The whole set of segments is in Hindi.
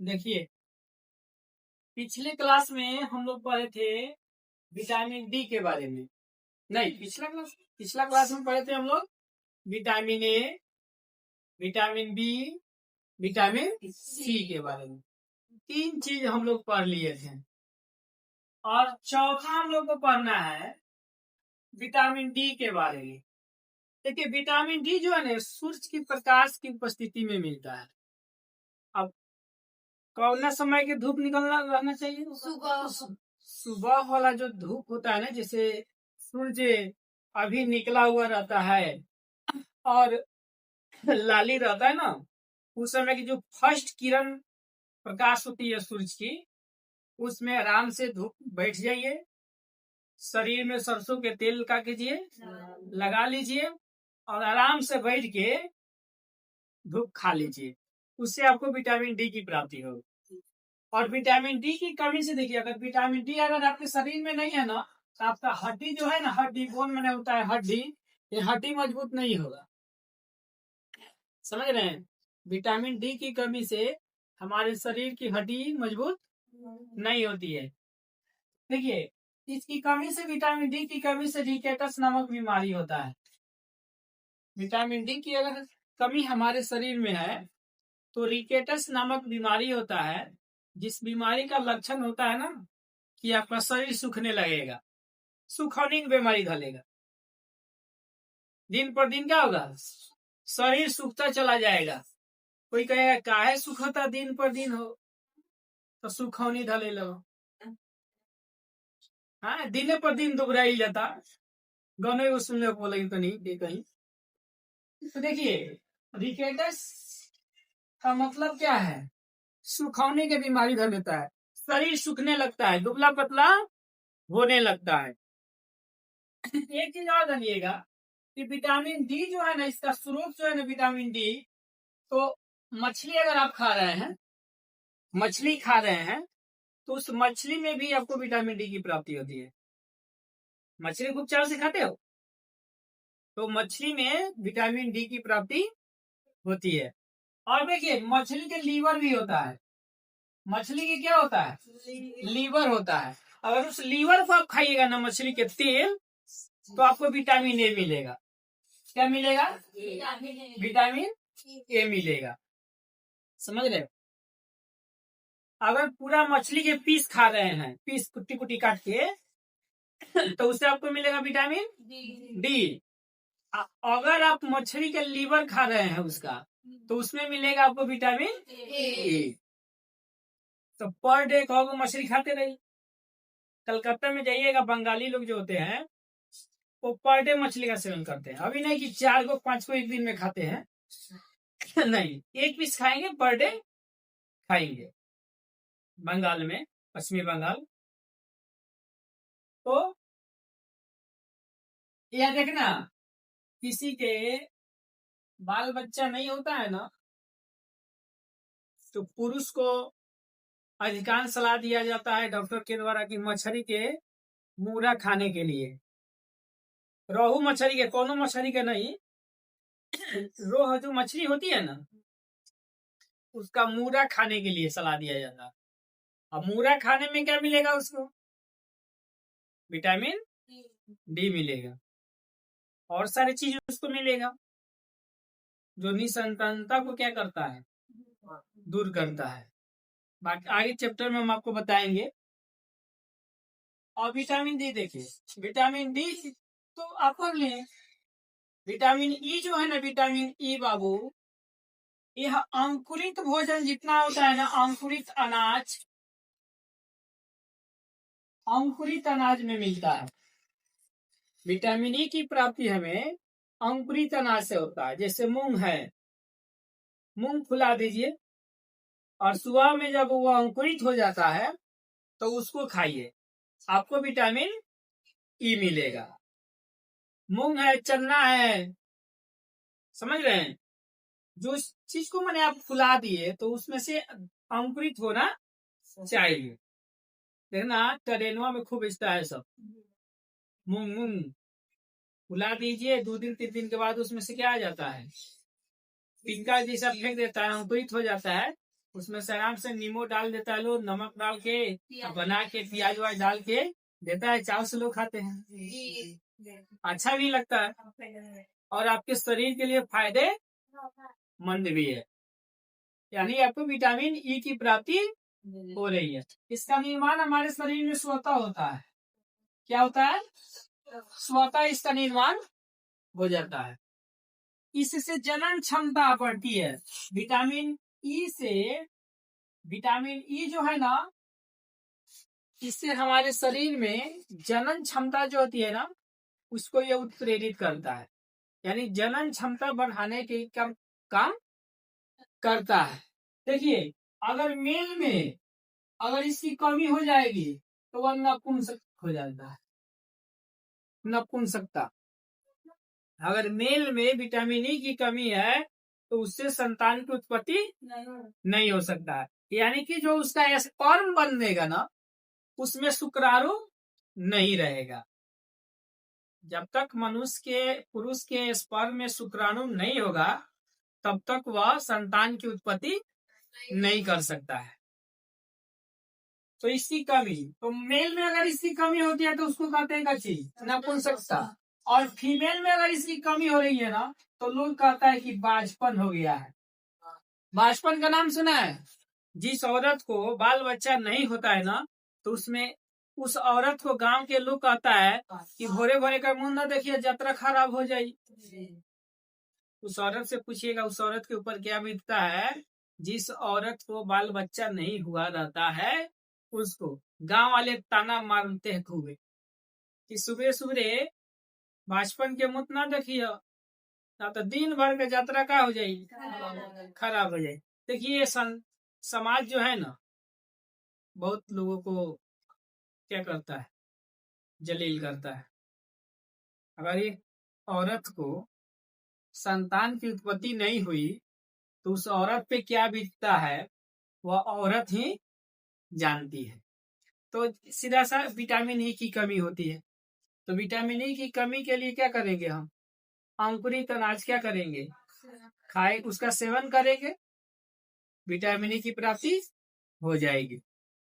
देखिए, पिछले क्लास में हम लोग पढ़े थे विटामिन डी के बारे में। नहीं, पिछला क्लास में पढ़े थे हम लोग vitamin A, vitamin B, vitamin C के बारे में। 3 चीज हम लोग पढ़ लिए थे और चौथा हम लोग को पढ़ना है विटामिन डी के बारे में। देखिए, विटामिन डी जो है ना, सूरज की प्रकाश की उपस्थिति में मिलता है। अब कौन समय की धूप निकलना रहना चाहिए? सुबह वाला जो धूप होता है ना, जैसे सूरज अभी निकला हुआ रहता है और लाली रहता है ना, उस समय की जो फर्स्ट किरण प्रकाश होती है सूरज की, उसमें आराम से धूप बैठ जाइए, शरीर में सरसों के तेल का कीजिए, लगा लीजिए और आराम से बैठ के धूप खा लीजिए। उससे आपको विटामिन डी की प्राप्ति होगी। और विटामिन डी की कमी से देखिए, अगर विटामिन डी अगर आपके शरीर में नहीं है ना, तो आपका हड्डी जो है ना, हड्डी बोन मैंने होता है हड्डी, ये हड्डी मजबूत नहीं होगा। समझ रहे हैं? विटामिन डी की कमी से हमारे शरीर की हड्डी मजबूत नहीं होती है। देखिए, इसकी कमी से, विटामिन डी की कमी से रिकेटस नामक बीमारी होता है। विटामिन डी की अगर कमी हमारे शरीर में है तो रिकेटस नामक बीमारी होता है, जिस बीमारी का लक्षण होता है ना कि आपका शरीर सूखने लगेगा, सुखौनी की बीमारी धलेगा। दिन पर दिन क्या होगा? शरीर सूखता चला जाएगा। कोई कहेगा काहे सुखता दिन पर दिन हो, तो सुखौनी धले लो। हाँ, दिन पर दिन दुबराई जाता गने उसमें लोग बोलेंगे तो नहीं कहीं। तो देखिए, रिकेटस का मतलब क्या है? सुखौने की बीमारी धर लेता है, शरीर सूखने लगता है, दुबला पतला होने लगता है। एक चीज और जानिएगा कि विटामिन डी जो है ना, इसका स्रोत जो है ना विटामिन डी, तो मछली अगर आप खा रहे हैं, मछली खा रहे हैं, तो उस मछली में भी आपको विटामिन डी की प्राप्ति होती है। मछली खूब चाव से खाते हो तो मछली में विटामिन डी की प्राप्ति होती है। और देखिए, मछली के लीवर भी होता है। मछली की क्या होता है? लीवर होता है। अगर उस लीवर को आप खाइएगा ना, मछली के तेल, तो आपको विटामिन ए मिलेगा। क्या मिलेगा? विटामिन ए मिलेगा। समझ रहे हो? अगर पूरा मछली के पीस खा रहे हैं, पीस कुट्टी कुट्टी काट के, तो उससे आपको मिलेगा विटामिन डी। अगर आप मछली के लीवर खा रहे हैं उसका, तो उसमें मिलेगा आपको विटामिन ए। तो पर डे कहोगे मछली खाते रहिए। कलकत्ता में जाइएगा, बंगाली लोग जो होते हैं वो पर डे मछली का सेवन करते हैं। अभी नहीं कि 4 को 5 को एक दिन में खाते हैं नहीं, 1 पीस खाएंगे, पर डे खाएंगे। बंगाल में, पश्चिमी बंगाल। तो यह देखना, किसी के बाल बच्चा नहीं होता है ना, तो पुरुष को अधिकांश सलाह दिया जाता है डॉक्टर के द्वारा कि मछली के मूड़ा खाने के लिए। रोहू मछली के, कोनो मछली के नहीं, रोह जो मछली होती है ना, उसका मूड़ा खाने के लिए सलाह दिया जाता है। अब मूड़ा खाने में क्या मिलेगा उसको? विटामिन डी मिलेगा और सारी चीज उसको मिलेगा, जो निसंतानता को क्या करता है? दूर करता है। बाकी आगे चैप्टर में हम आपको बताएंगे। और विटामिन डी देखिए, विटामिन डी तो आप पढ़ लें। विटामिन ई जो है ना, विटामिन ई बाबू, यह अंकुरित भोजन जितना होता है ना, अंकुरित अनाज में मिलता है। विटामिन ई की प्राप्ति हमें अंकुरित अनाज से होता है। जैसे मूंग है, मूंग फुला दीजिए और सुबह में जब वो अंकुरित हो जाता है तो उसको खाइए, आपको विटामिन ई मिलेगा। मूंग है, चना है, समझ रहे हैं? जो चीज को मैंने आप फुला दिए तो उसमें से अंकुरित होना चाहिए। देखना ट्रेनवा में खूब बेचता है सब, मूंग फुला दीजिए, 2 दिन 3 दिन के बाद उसमें से क्या आ जाता है? पिंका जैसा फेंक देता है, अंकुरित हो जाता है, उसमें से आराम से नींबू डाल देता है, लोग नमक डाल के बना के प्याज व्याज डाल के देता है, चाव से लोग खाते हैं, अच्छा भी लगता है और आपके शरीर के लिए फायदेमंद भी है। यानी आपको विटामिन ई की प्राप्ति हो रही है। इसका निर्माण हमारे शरीर में स्वतः होता है। क्या होता है? स्वतः इसका निर्माण हो जाता है। इससे जनन क्षमता बढ़ती है। विटामिन ई से, विटामिन ई जो है ना, इससे हमारे शरीर में जनन क्षमता जो होती है ना, उसको ये उत्प्रेरित करता है। यानी जनन क्षमता बढ़ाने के काम करता है। देखिए, अगर मेल में अगर इसकी कमी हो जाएगी तो वह नपुंसक हो जाता है। नपुंसकता, अगर मेल में विटामिन ई की कमी है तो उससे संतान की उत्पत्ति नहीं हो सकता है। यानी कि जो उसका स्पर्म बनेगा ना, उसमें शुक्राणु नहीं रहेगा। जब तक मनुष्य के, पुरुष के स्पर्म में शुक्राणु नहीं होगा तब तक वह संतान की उत्पत्ति नहीं कर सकता है। तो इसकी कमी, तो मेल में अगर इसकी कमी होती है तो उसको कहते हैं कच्ची नपुंसकता, और फीमेल में अगर इसकी कमी हो रही है ना तो लोग कहता है कि बाजपन हो गया है। बाजपन का नाम सुना है? जिस औरत को बाल बच्चा नहीं होता है ना, तो उसमें उस औरत को गांव के लोग कहता है कि भोरे भोरे का मुंह ना देखिए, यात्रा खराब हो जाएगी। उस औरत से पूछिएगा उस औरत के ऊपर क्या बीतता है। जिस औरत को बाल बच्चा नहीं हुआ रहता है उसको गांव वाले ताना मारते हैं खूबे कि सुबह सुबह बाजपन के मुंह ना देखिए, ना तो दिन भर के यात्रा का हो जाएगी, खराब हो जाए। देखिए, समाज जो है ना, बहुत लोगों को क्या करता है, जलील करता है। अगर एक औरत को संतान की उत्पत्ति नहीं हुई तो उस औरत पे क्या बीतता है वह औरत ही जानती है। तो सीधा सा विटामिन ई की कमी होती है। तो विटामिन ई की कमी के लिए क्या करेंगे हम? अंकुरित अनाज क्या करेंगे? खाए, उसका सेवन करेंगे, विटामिन ई की प्राप्ति हो जाएगी।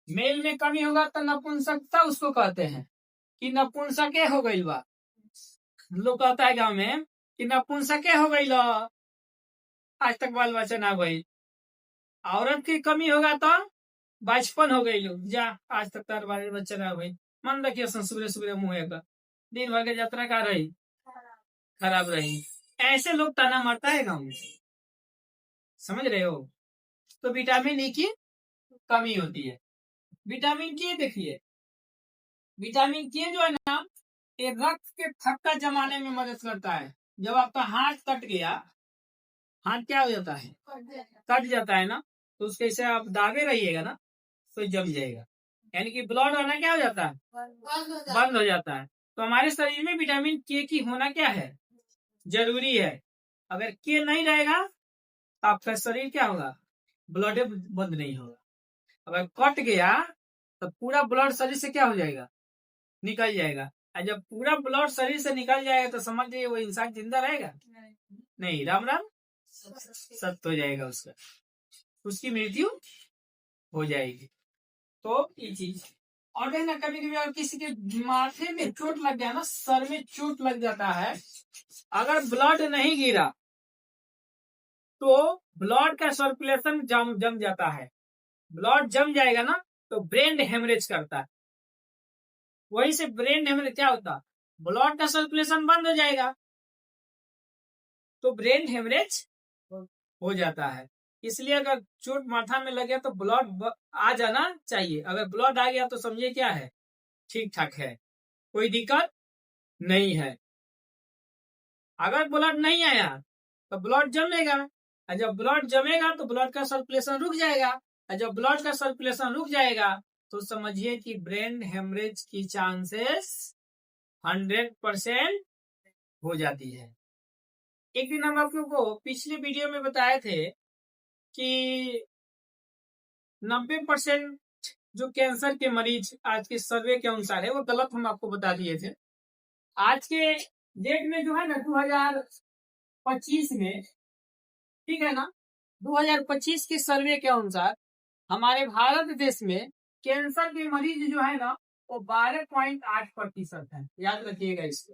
मेल में कमी होगा तो नपुंसकता उसको कहते हैं कि नपुंसके हो गई बा। लोग कहता है गांव में कि नपुंसके हो गई लो, आज तक बाल बच्चा ना भाई। औरत की कमी होगा तो बचपन हो गई लो, जा आज तक तार बाल बच्चा ना भाई। मन रखिए, सुबह सुबह मुँह का दिन भर के यात्रा का रही, खराब रही। ऐसे लोग ताना मारता है गाँव में, समझ रहे हो? तो विटामिन ई की कमी होती है। विटामिन के देखिए, विटामिन के जो है ना, ये रक्त के थक्का जमाने में मदद करता है। जब आपका हाथ कट गया, हाथ क्या हो जाता है? कट जाता है ना, तो उसके से आप दागे रहिएगा ना तो जम जाएगा। यानी कि ब्लड आना क्या हो जाता है? बंद हो जाता है। तो हमारे शरीर में विटामिन के की होना क्या है? जरूरी है। अगर के नहीं रहेगा तो आपका शरीर क्या होगा? ब्लड बंद नहीं होगा। अगर कट गया तो पूरा ब्लड शरीर से क्या हो जाएगा? निकल जाएगा। और जब पूरा ब्लड शरीर से निकल जाएगा तो समझ जाइए वो इंसान जिंदा रहेगा नहीं, राम राम सत्य हो जाएगा, उसका उसकी मृत्यु हो जाएगी। तो ये चीज, और देखना कभी कभी अगर किसी के माथे में चोट लग गया ना, सर में चोट लग जाता है, अगर ब्लड नहीं गिरा तो ब्लड का सर्कुलेशन जम जाता है। ब्लड जम जाएगा ना तो ब्रेन हेमरेज करता है। वही से ब्रेन हेमरेज क्या होता है? ब्लड का सर्कुलेशन बंद हो जाएगा तो ब्रेन हेमरेज हो जाता है। इसलिए अगर चोट माथा में लगे तो ब्लड आ जाना चाहिए। अगर ब्लड आ गया तो समझिए क्या है, ठीक ठाक है, कोई दिक्कत नहीं है। अगर ब्लड नहीं आया तो ब्लड जमेगा, और जब ब्लड जमेगा तो ब्लड का सर्कुलेशन रुक जाएगा, और जब ब्लड का सर्कुलेशन रुक जाएगा तो समझिए कि ब्रेन हेमरेज की चांसेस 100% हो जाती है। एक दिन हम आपको पिछले वीडियो में बताए थे कि 90% जो कैंसर के मरीज आज के सर्वे के अनुसार है वो गलत हम आपको बता दिए थे। आज के डेट में जो है ना 2025 में, ठीक है ना, 2025 के सर्वे के अनुसार हमारे भारत देश में कैंसर के मरीज जो है ना वो 12.8% है। याद रखिएगा इसको।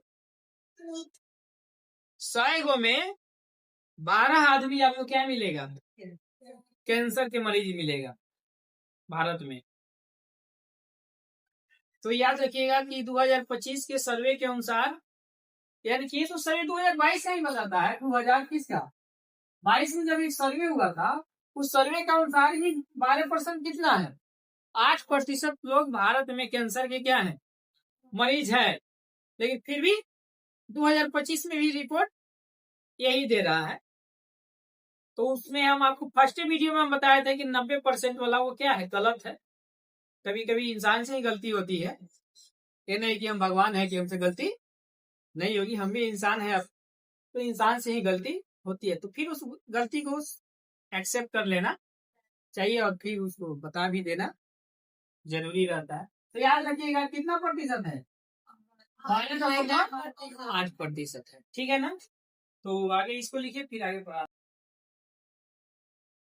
100 में 12 आदमी आपको क्या मिलेगा? कैंसर के मरीज मिलेगा भारत में। तो याद रखिएगा कि 2025 के सर्वे के अनुसार, यानी कि तो सर्वे 2022 का ही बताता है, 2020 का 22 में जब एक सर्वे हुआ था उस सर्वे के अनुसार ही 12% कितना है? 8% लोग भारत में कैंसर के क्या है? मरीज है। लेकिन फिर भी 2025 में भी रिपोर्ट यही दे रहा है। तो उसमें हम आपको फर्स्ट वीडियो में हम बताए थे कि 90% वाला वो क्या है? गलत है। कभी कभी इंसान से ही गलती होती है, ये नहीं कि हम भगवान है कि हमसे गलती नहीं होगी, हम भी इंसान है। अब तो इंसान से ही गलती होती है, तो फिर उस गलती को एक्सेप्ट कर लेना चाहिए और फिर उसको बता भी देना जरूरी रहता है। तो याद रखिएगा कितना प्रतिशत है? 8% है। ठीक है ना? तो आगे इसको लिखिए, फिर आगे